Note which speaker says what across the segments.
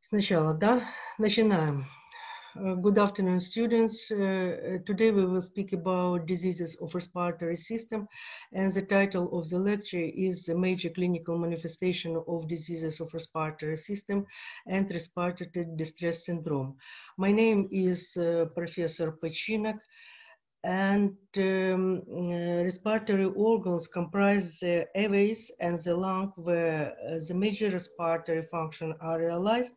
Speaker 1: Сначала, да? Начинаем. Good afternoon, students. Today we will speak about diseases of respiratory system, and the title of the lecture is the major clinical manifestation of diseases of respiratory system and respiratory distress syndrome. My name is Professor Pachinak, and respiratory organs comprise the airways and the lung, where the major respiratory functions are realized.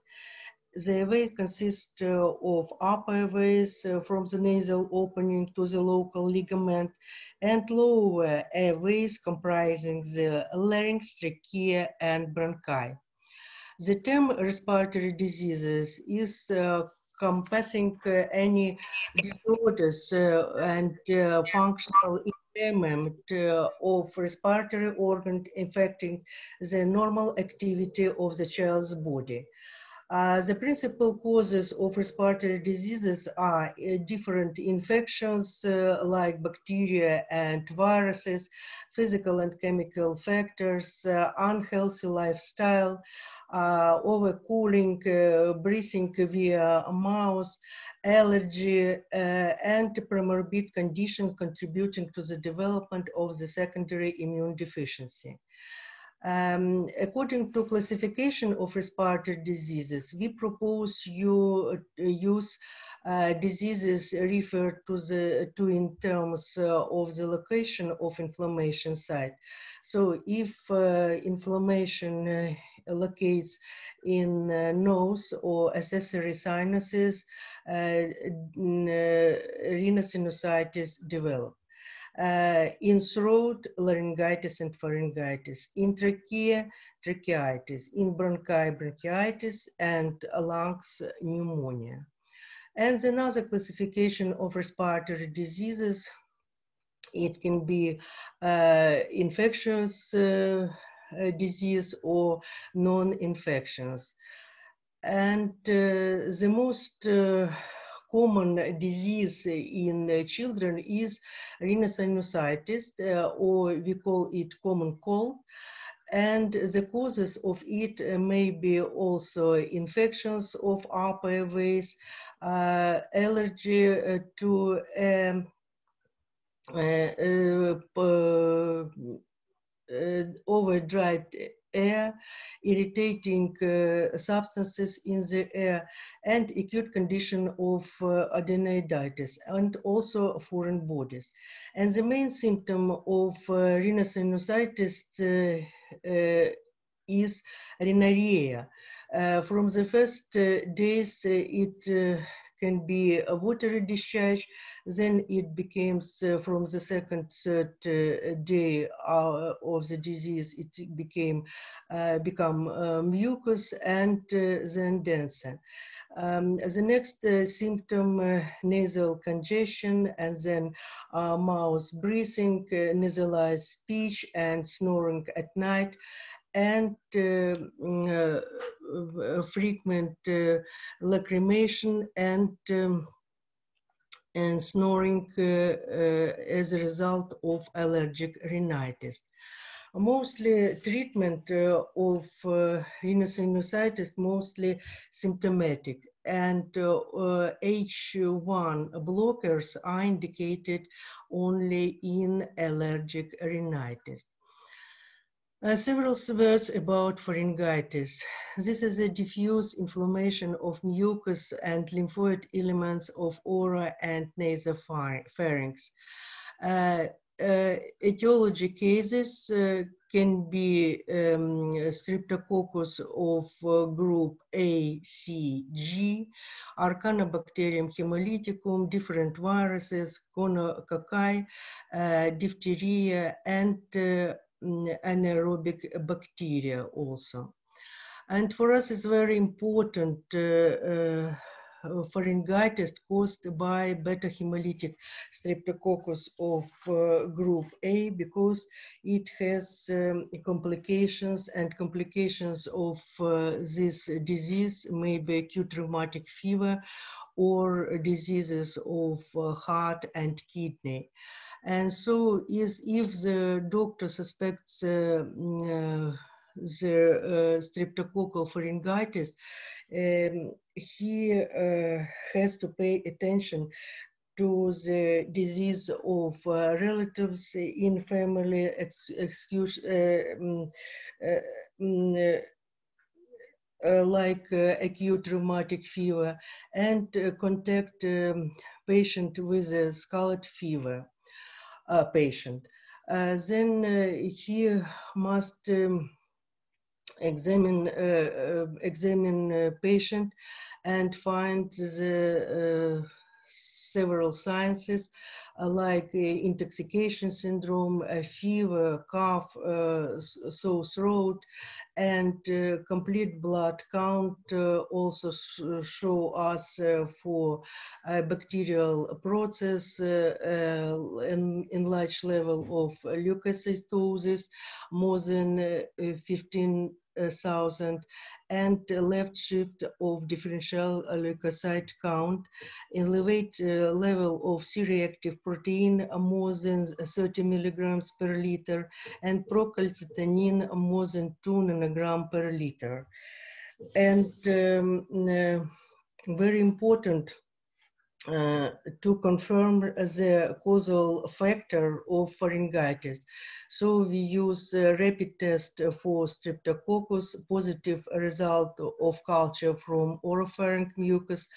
Speaker 1: The airway consists of upper airways from the nasal opening to the local ligament, and lower airways comprising the larynx, trachea, and bronchi. The term respiratory diseases is encompassing any disorders and functional impairment of respiratory organ affecting the normal activity of the child's body. The principal causes of respiratory diseases are different infections like bacteria and viruses, physical and chemical factors, unhealthy lifestyle, overcooling, breathing via mouth, allergy, and comorbid conditions contributing to the development of the secondary immune deficiency. According to classification of respiratory diseases, we propose you use diseases referred to in terms of the location of inflammation site. So if inflammation locates in nose or accessory sinuses, rhinosinusitis develop. In throat, laryngitis and pharyngitis, in trachea, tracheitis, in bronchi, bronchitis, and lungs, pneumonia. And another classification of respiratory diseases, it can be infectious disease or non-infectious. And the most common disease in children is rhinosinusitis, or we call it common cold. And the causes of it may be also infections of upper airways, allergy to over-dried air, irritating substances in the air, and acute condition of adenoiditis, and also foreign bodies. And the main symptom of rhinosinusitis is rhinorrhea. From the first days, it can be a watery discharge, then it becomes from the second, third day of the disease, it become mucus and then denser. The next symptom, nasal congestion, and then mouth breathing, nasalized speech, and snoring at night, and frequent lacrimation and snoring as a result of allergic rhinitis. Mostly treatment of rhinosinusitis, mostly symptomatic, and H1 blockers are indicated only in allergic rhinitis. Several words about pharyngitis. This is a diffuse inflammation of mucus and lymphoid elements of aura and nasopharynx. Etiology cases can be Streptococcus of group A, C, G, Arcanobacterium hemolyticum, different viruses, gonococci, diphtheria, and anaerobic bacteria also. And for us, it's very important pharyngitis caused by beta hemolytic Streptococcus of group A, because it has complications, and complications of this disease may be acute rheumatic fever or diseases of heart and kidney. And so if the doctor suspects the streptococcal pharyngitis, he has to pay attention to the disease of relatives in family, like acute rheumatic fever, and contact patient with a scarlet fever patient. Then he must examine patient and find the several signs like intoxication syndrome, fever, cough, sore throat, and complete blood count also show us for bacterial process in large level of leukocytosis, more than 15,000, and left shift of differential leukocyte count, elevated level of C-reactive protein more than 30 milligrams per liter, and procalcitonin more than 2 nanogram per liter. And very important to confirm the causal factor of pharyngitis. So we use a rapid test for streptococcus, positive result of culture from oropharynx mucus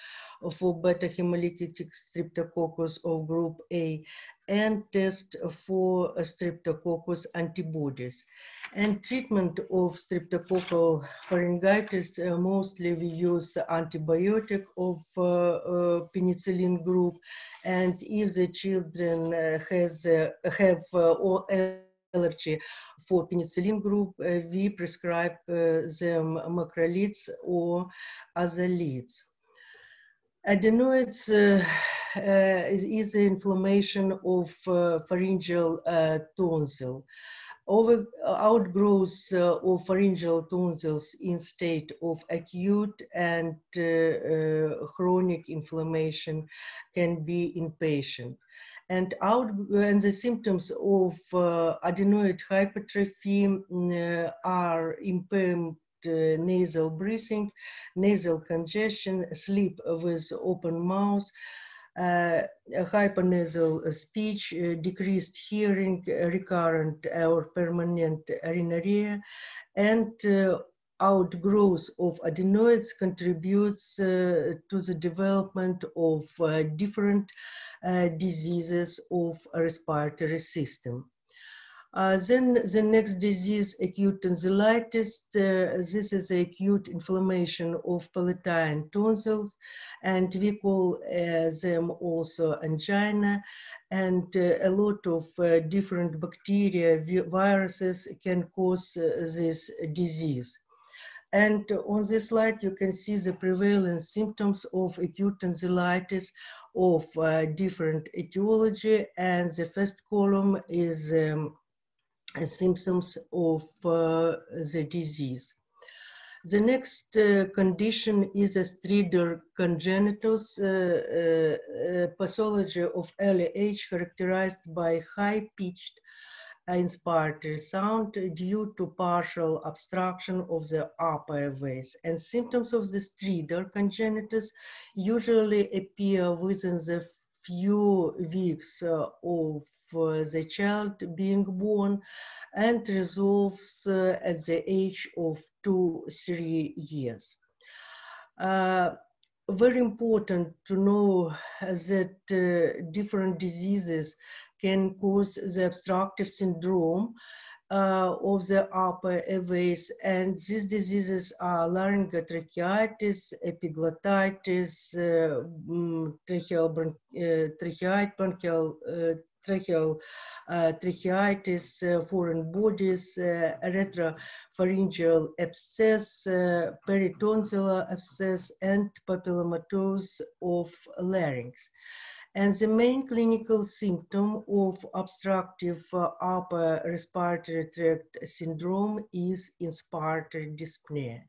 Speaker 1: for beta hemolytic streptococcus of group A, and test for streptococcus antibodies. And treatment of streptococcal pharyngitis, mostly we use antibiotic of penicillin group, and if the children have allergy for penicillin group, we prescribe them macrolides or azalides. Adenoids is the inflammation of pharyngeal tonsil. Outgrowth of pharyngeal tonsils in state of acute and chronic inflammation can be in patient. And the symptoms of adenoid hypertrophy are impaired nasal breathing, nasal congestion, sleep with open mouth, hypernasal speech, decreased hearing, recurrent or permanent rhinorrhea, and outgrowth of adenoids contributes to the development of different diseases of respiratory system. Then the next disease, acute tonsillitis. This is acute inflammation of palatine tonsils, and we call them also angina. And a lot of different bacteria, viruses can cause this disease. And on this slide, you can see the prevalent symptoms of acute tonsillitis of different etiology. And the first column is symptoms of the disease. The next condition is a Stridor congenitus, pathology of early age characterized by high-pitched inspiratory sound due to partial obstruction of the upper airways. And symptoms of the Stridor congenitus usually appear within the few weeks of the child being born, and resolves at the age of 2-3 years. Very important to know that different diseases can cause the obstructive syndrome of the upper airways, and these diseases are laryngotracheitis, epiglottitis, tracheal tracheitis, foreign bodies, retropharyngeal abscess, peritonsillar abscess, and papillomatous of larynx. And the main clinical symptom of obstructive upper respiratory tract syndrome is inspiratory dyspnea.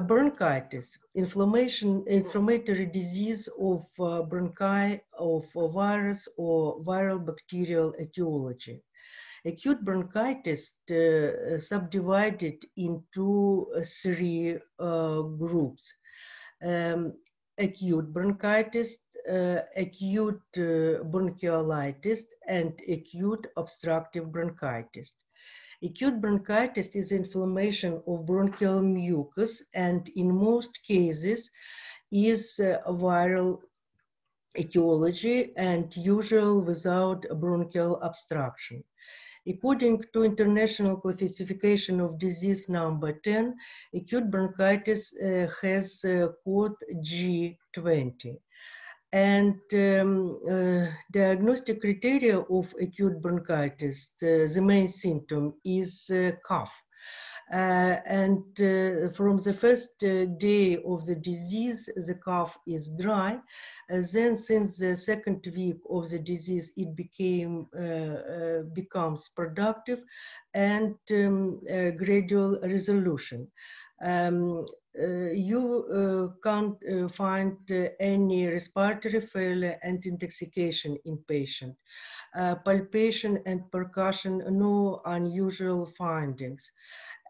Speaker 1: Bronchitis, inflammatory disease of bronchi of virus or viral bacterial etiology. Acute bronchitis subdivided into three groups. Acute bronchitis, acute bronchiolitis, and acute obstructive bronchitis. Acute bronchitis is inflammation of bronchial mucus and in most cases is viral etiology and usual without bronchial obstruction. According to International Classification of Disease number 10, acute bronchitis has code G20. And diagnostic criteria of acute bronchitis, the main symptom is cough. From the first day of the disease, the cough is dry. Then, since the second week of the disease, it becomes productive and gradual resolution. You can't find any respiratory failure and intoxication in patient. Palpation and percussion, no unusual findings.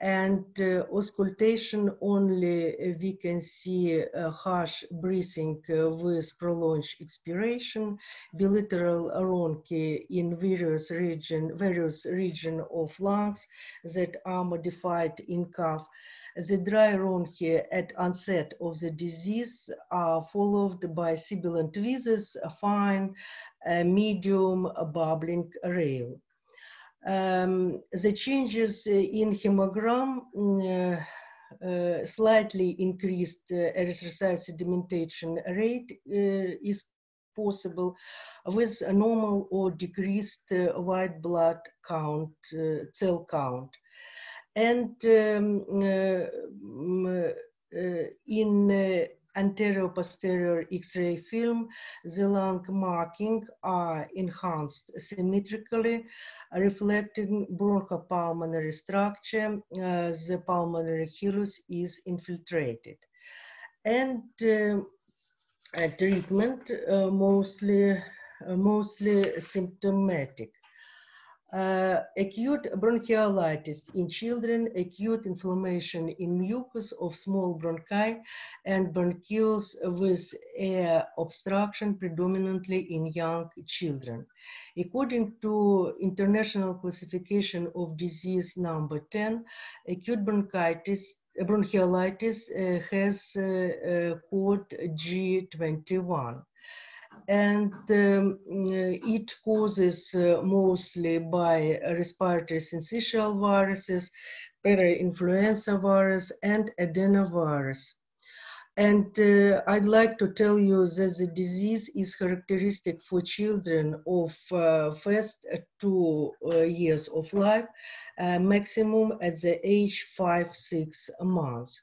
Speaker 1: And auscultation only, we can see harsh breathing with prolonged expiration, bilateral rhonchi in various regions of lungs that are modified in cough. The dry rhonchi at onset of the disease are followed by sibilant wheezes, fine, medium, bubbling rail. The changes in hemogram slightly increased erythrocyte sedimentation rate is possible with a normal or decreased white blood count, cell count. And in anterior-posterior X-ray film, the lung markings are enhanced symmetrically, reflecting bronchopulmonary structure. The pulmonary hilus is infiltrated. And treatment mostly symptomatic. Acute bronchiolitis in children, acute inflammation in mucus of small bronchi and bronchioles with air obstruction predominantly in young children. According to International Classification of Disease number 10, acute bronchiolitis has code G21. And it causes mostly by respiratory syncytial viruses, parainfluenza virus, and adenovirus. And I'd like to tell you that the disease is characteristic for children of first 2 years of life, maximum at the age 5-6 months.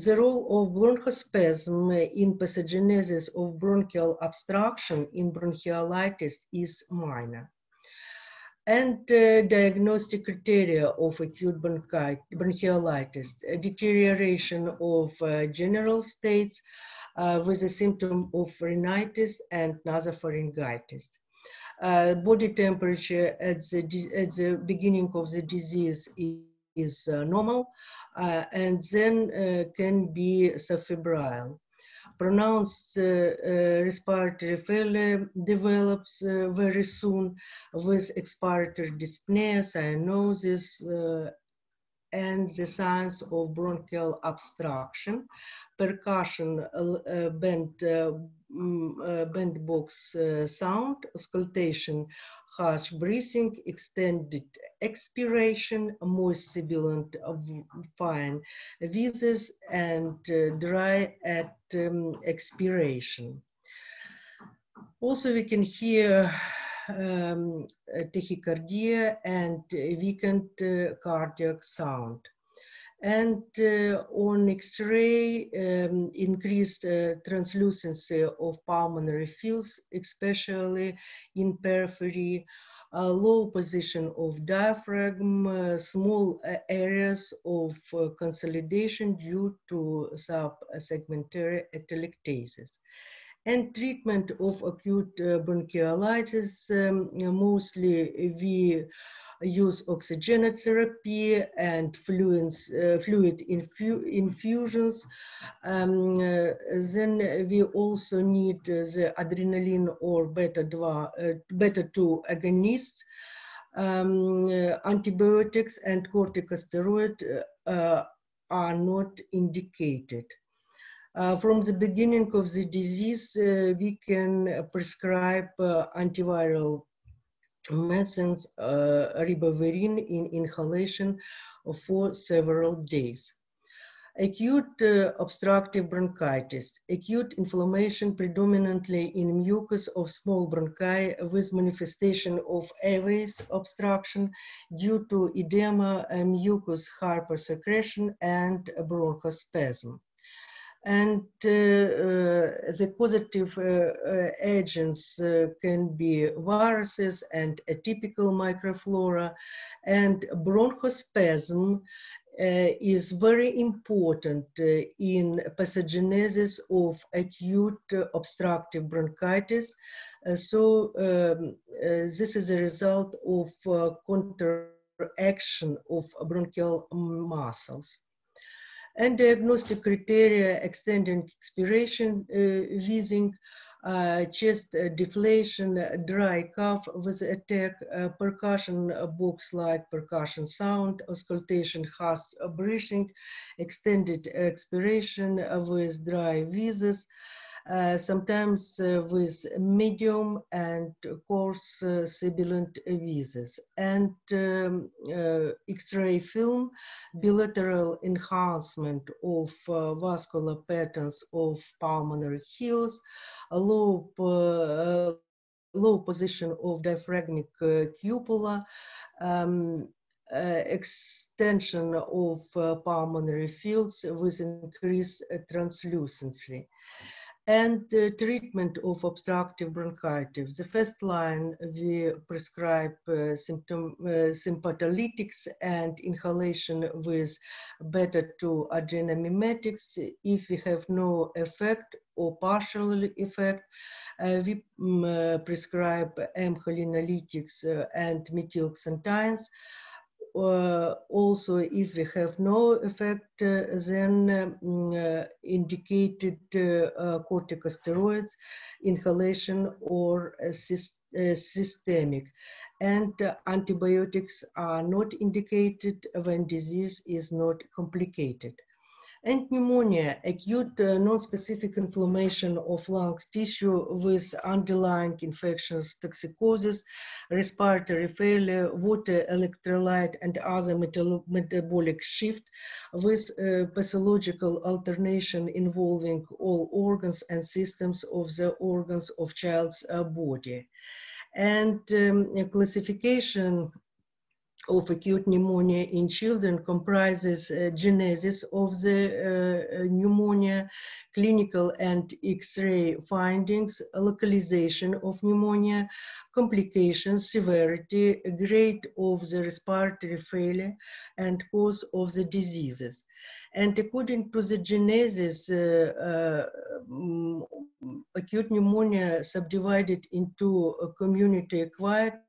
Speaker 1: The role of bronchospasm in pathogenesis of bronchial obstruction in bronchiolitis is minor. And diagnostic criteria of acute bronchiolitis, deterioration of general states with a symptom of rhinitis and nasopharyngitis. Body temperature at the beginning of the disease is normal, and then can be subfebrile. Pronounced respiratory failure develops very soon with expiratory dyspnea, cyanosis, and the signs of bronchial obstruction, percussion, band box sound, auscultation, harsh breathing, extended expiration, moist sibilant fine wheezes, and dry at expiration. Also, we can hear tachycardia and weakened cardiac sound. And on X-ray, increased translucency of pulmonary fields, especially in periphery, low position of diaphragm, small areas of consolidation due to subsegmentary atelectasis. And treatment of acute bronchiolitis, mostly we use oxygenotherapy and fluid infusions. Then we also need the adrenaline or beta-2 agonists, antibiotics and corticosteroid are not indicated. From the beginning of the disease, we can prescribe antiviral medicines, ribavirin in inhalation for several days. Acute obstructive bronchitis, acute inflammation predominantly in mucus of small bronchi with manifestation of airways obstruction due to edema, mucus hypersecretion, and bronchospasm. And the causative agents can be viruses and atypical microflora, and bronchospasm is very important in pathogenesis of acute obstructive bronchitis. This is a result of contraction of bronchial muscles. And diagnostic criteria: extending expiration, wheezing, chest deflation, dry cough with attack, percussion box-like percussion sound, auscultation, fast breathing, extended expiration with dry wheezes, sometimes with medium and coarse sibilant wheezes, and X-ray film, bilateral enhancement of vascular patterns of pulmonary hills, low position of diaphragmic cupula, extension of pulmonary fields with increased translucency. And treatment of obstructive bronchitis. The first line, we prescribe sympatholytics and inhalation with beta-2 adrenomimetics. If we have no effect or partial effect, we prescribe M-cholinelytics and methylxanthines. Also, if we have no effect, then indicated corticosteroids, inhalation or systemic. And antibiotics are not indicated when disease is not complicated. And pneumonia, acute non-specific inflammation of lung tissue with underlying infectious toxicosis, respiratory failure, water electrolyte and other metabolic shift with pathological alternation involving all organs and systems of the organs of child's body. And classification of acute pneumonia in children comprises genesis of the pneumonia, clinical and X-ray findings, localization of pneumonia, complications, severity, grade of the respiratory failure, and cause of the diseases. And according to the genesis, acute pneumonia subdivided into community-acquired,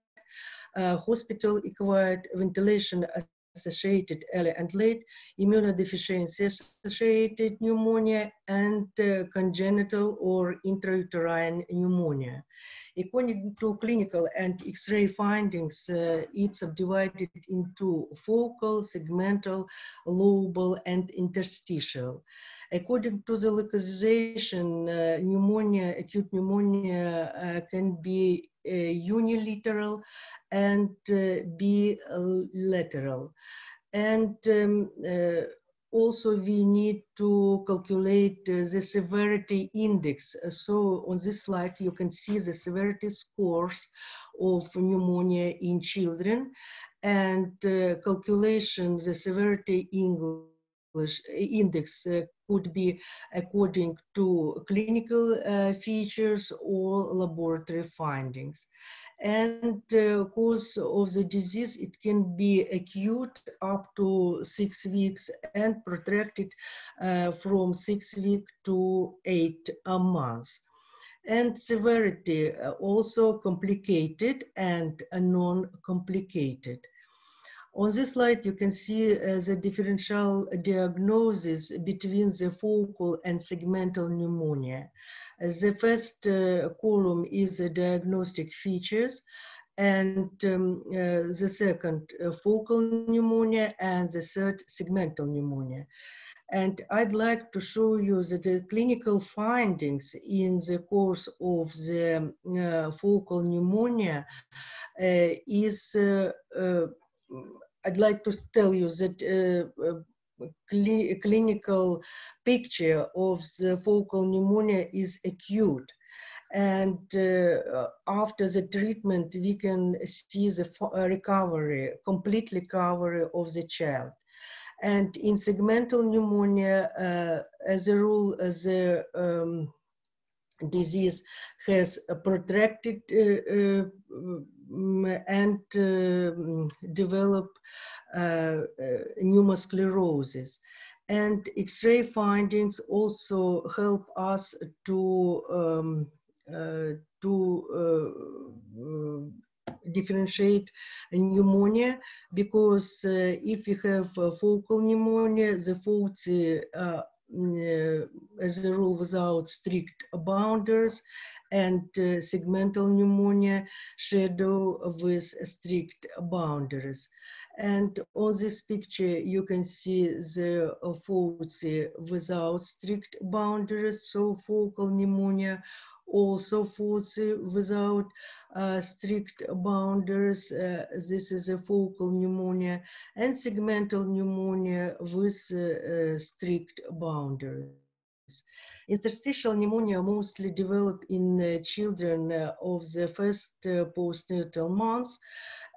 Speaker 1: hospital-acquired, ventilation-associated early and late, immunodeficiency-associated pneumonia, and congenital or intrauterine pneumonia. According to clinical and X-ray findings, it's subdivided into focal, segmental, lobal, and interstitial. According to the localization, pneumonia, acute pneumonia can be unilateral and bilateral. And also we need to calculate the severity index. So on this slide, you can see the severity scores of pneumonia in children, and calculation, the severity index could be according to clinical features or laboratory findings. And cause of the disease, it can be acute up to 6 weeks and protracted from 6 weeks to 8 months. And severity, also complicated and non-complicated. On this slide, you can see the differential diagnosis between the focal and segmental pneumonia. The first column is the diagnostic features, and the second focal pneumonia, and the third segmental pneumonia. And I'd like to show you that the clinical findings in the course of the focal pneumonia is, I'd like to tell you that clinical picture of the focal pneumonia is acute. And after the treatment, we can see the recovery, complete recovery of the child. And in segmental pneumonia, as a rule, the disease has a protracted and develop pneumosclerosis. And X-ray findings also help us to differentiate pneumonia, because if you have focal pneumonia, the faulty as a rule without strict boundaries, and segmental pneumonia shadow with strict boundaries. And on this picture, you can see the faulty without strict boundaries, so focal pneumonia, also faulty without strict boundaries. This is a focal pneumonia, and segmental pneumonia with strict boundaries. Interstitial pneumonia mostly develop in children of the first postnatal months,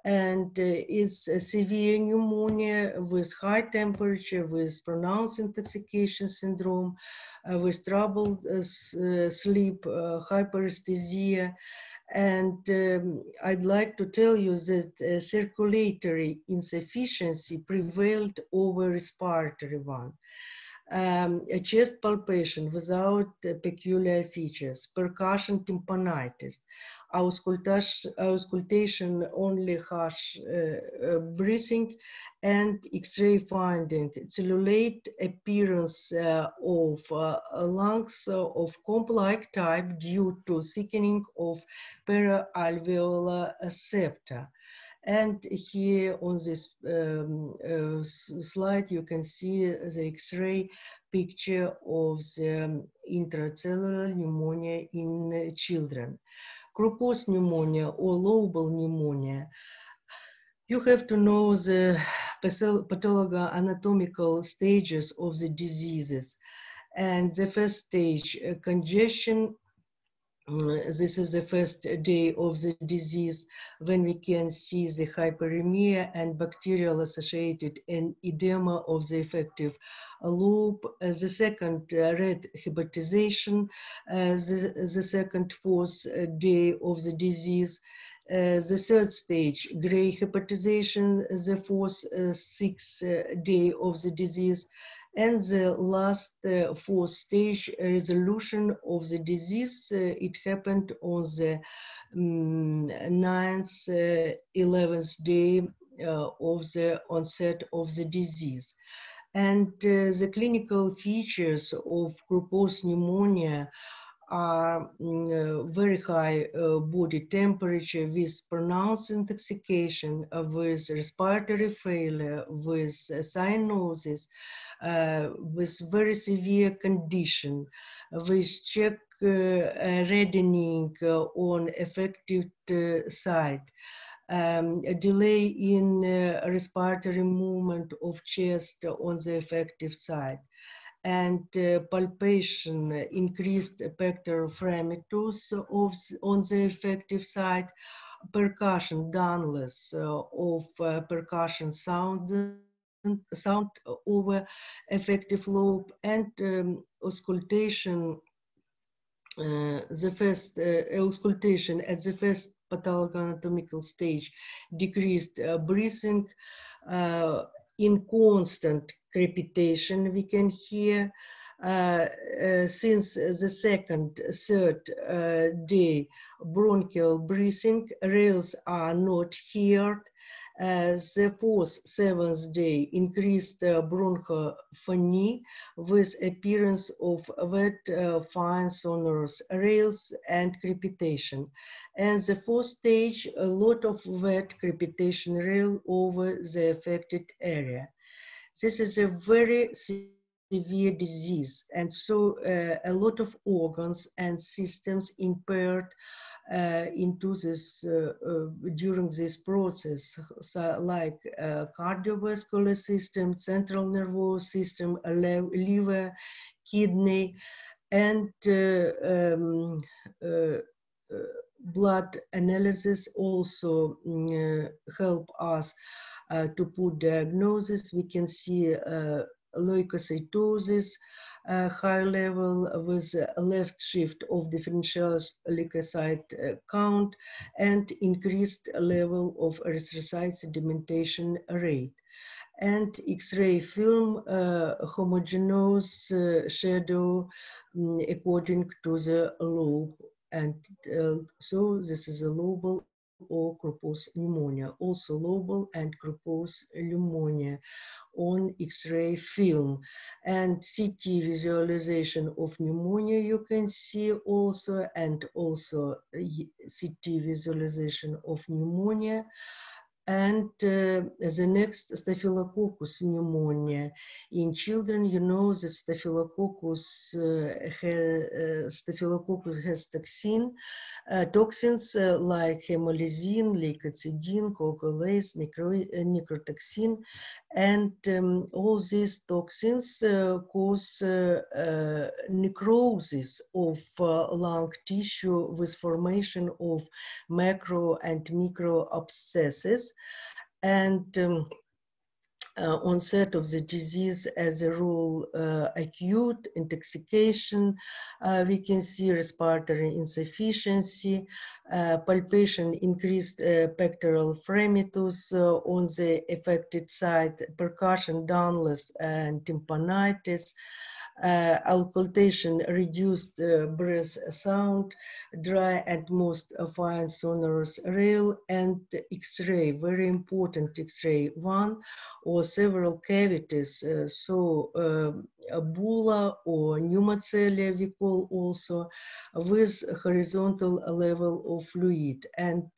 Speaker 1: and is a severe pneumonia with high temperature, with pronounced intoxication syndrome, with troubled sleep, hyperesthesia. And I'd like to tell you that circulatory insufficiency prevailed over respiratory one. A chest palpation without peculiar features, percussion tympanitis, auscultation only harsh breathing, and X-ray finding, cellulite appearance of lungs of comb-like type due to thickening of peralveolar septa. And here on this slide, you can see the X-ray picture of the intracellular pneumonia in children. Cropos pneumonia or lobar pneumonia. You have to know the pathologo-anatomical stages of the diseases. And the first stage, congestion. This is the first day of the disease, when we can see the hyperemia and bacterial associated and edema of the effective lobe. The second, red hepatization, the second, fourth day of the disease. The third stage, gray hepatization, the fourth, sixth day of the disease. And the last fourth stage, resolution of the disease, it happened on the 9th, 11th day of the onset of the disease. And the clinical features of Cropos pneumonia are very high body temperature with pronounced intoxication, with respiratory failure, with cyanosis, with very severe condition, with check reddening on affected side, a delay in respiratory movement of chest on the affected side, and palpation, increased pectoral fremitus on the effective side, percussion downless of percussion sound over effective lobe, and auscultation, the first auscultation at the first pathogenetical stage, decreased breathing, inconstant crepitation we can hear, Since the second, third day, bronchial breathing, rails are not heard. The fourth, seventh day, increased bronchophony with appearance of wet, fine, sonorous rails and crepitation. And the fourth stage, a lot of wet crepitation rail over the affected area. This is a very severe disease, and so a lot of organs and systems impaired into this during this process, so like cardiovascular system, central nervous system, liver, kidney, and blood analysis also help us to put diagnosis. We can see leukocytosis, high level with left shift of differential leukocyte count and increased level of erythrocyte sedimentation rate. And X-ray film homogeneous shadow according to the lobe. And so this is a lobal or Cropos pneumonia, also lobal and Cropos pneumonia on X-ray film. And CT visualization of pneumonia you can see also, and also CT visualization of pneumonia. And the next, Staphylococcus pneumonia. In children, you know that Staphylococcus has toxins like hemolysin, leukocidin, coagulase, necrotoxin, and all these toxins cause necrosis of lung tissue with formation of macro and micro abscesses, and onset of the disease as a rule acute intoxication. We can see respiratory insufficiency, palpation, increased pectoral fremitus on the affected site, percussion, dullness, and tympanitis. Auscultation, reduced breath sound, dry and most fine sonorous rail, and X-ray, very important X-ray, one or several cavities, a bulla or pneumocelia we call also, with horizontal level of fluid. And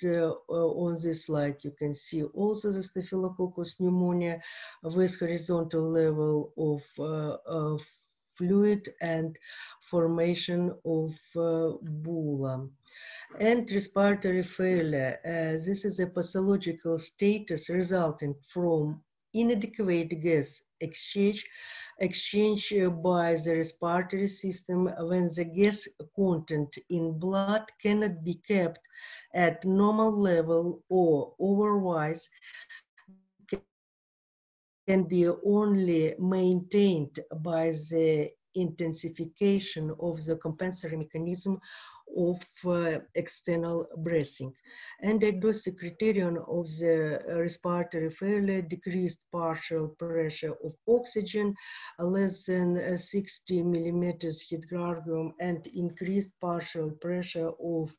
Speaker 1: on this slide you can see also the Staphylococcus pneumonia with horizontal level of fluid and formation of bulla. And respiratory failure. This is a pathological status resulting from inadequate gas exchange by the respiratory system when the gas content in blood cannot be kept at normal level or otherwise can be only maintained by the intensification of the compensatory mechanism of external breathing. And diagnostic criterion of the respiratory failure: decreased partial pressure of oxygen less than 60 millimeters Hydrardium, and increased partial pressure of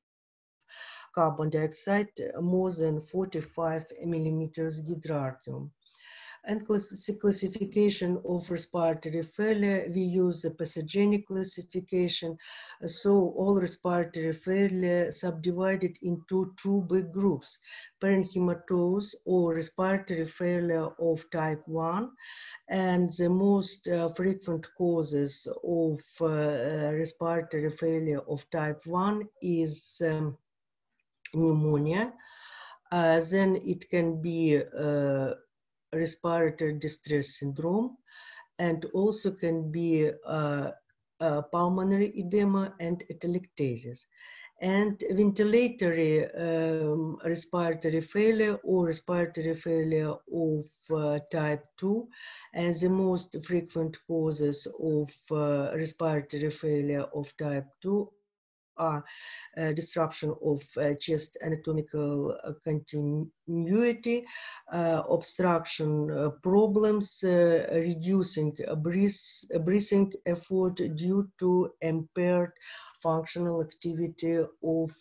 Speaker 1: carbon dioxide more than 45 millimeters Hydrardium. And classification of respiratory failure, we use the pathogenic classification. So all respiratory failure subdivided into two big groups: parenchymatose or respiratory failure of type 1. And the most frequent causes of respiratory failure of type 1 is pneumonia. Then it can be respiratory distress syndrome, and also can be pulmonary edema and atelectasis. And ventilatory respiratory failure or respiratory failure of type 2, and the most frequent causes of respiratory failure of type 2 are disruption of chest anatomical continuity, obstruction problems, reducing breathing effort due to impaired functional activity of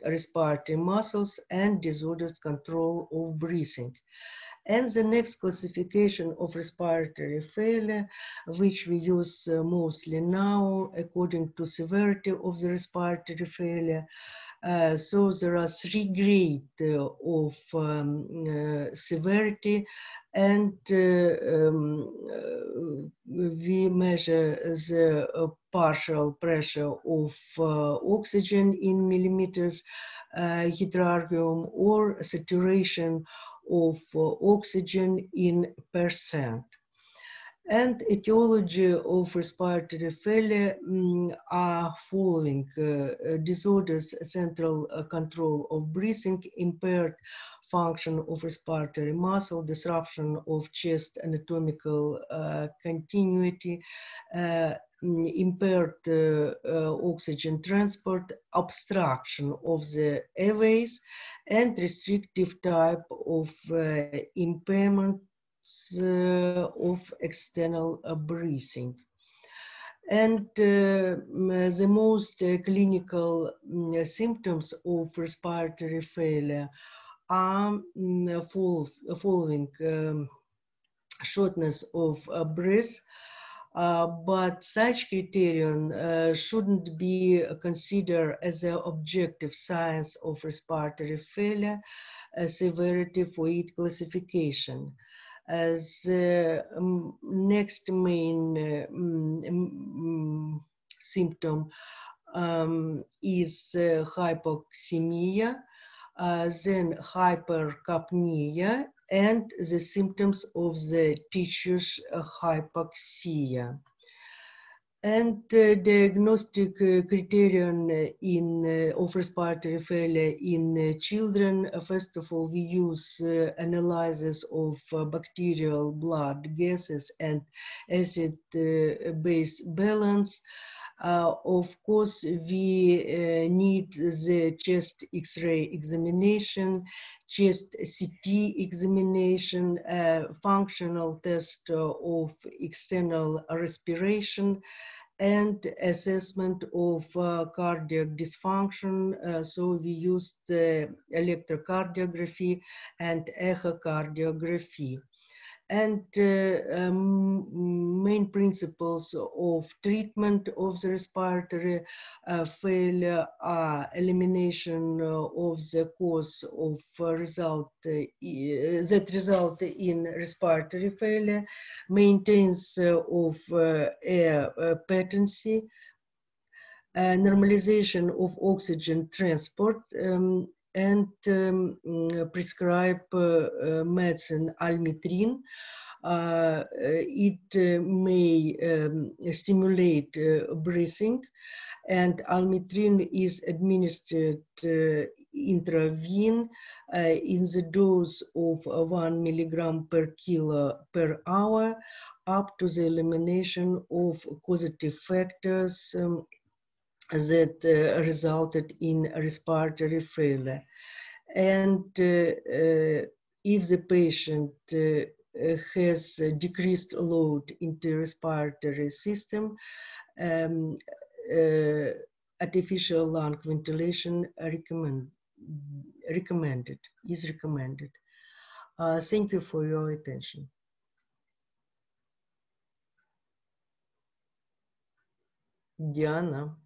Speaker 1: respiratory muscles and disordered control of breathing. And the next classification of respiratory failure, which we use mostly now according to severity of the respiratory failure. So there are three grades of severity, and we measure the partial pressure of oxygen in millimeters hydrargium or saturation of oxygen in percent. And etiology of respiratory failure are following disorders, central control of breathing, impaired function of respiratory muscle, disruption of chest anatomical continuity, impaired oxygen transport, obstruction of the airways, and restrictive type of impairment of external breathing. And the most clinical symptoms of respiratory failure are following shortness of breath, but such criterion shouldn't be considered as an objective signs of respiratory failure severity for its classification. As next main symptom is hypoxemia, then hypercapnia, and the symptoms of the tissues hypoxia. And diagnostic criterion of respiratory failure in children. First of all, we use analysis of bacterial blood gases and acid-base balance. Of course, we need the chest X-ray examination, chest CT examination, functional test of external respiration, and assessment of cardiac dysfunction. So we used electrocardiography and echocardiography. And main principles of treatment of the respiratory failure are elimination of the cause of that result in respiratory failure, maintenance of air patency, normalization of oxygen transport, and prescribe medicine almitrin. It may stimulate breathing, and almitrin is administered intravene in the dose of 1 milligram per kilo per hour, up to the elimination of causative factors that resulted in respiratory failure. And if the patient has decreased load in the respiratory system, artificial lung ventilation is recommended. Thank you for your attention. Diana.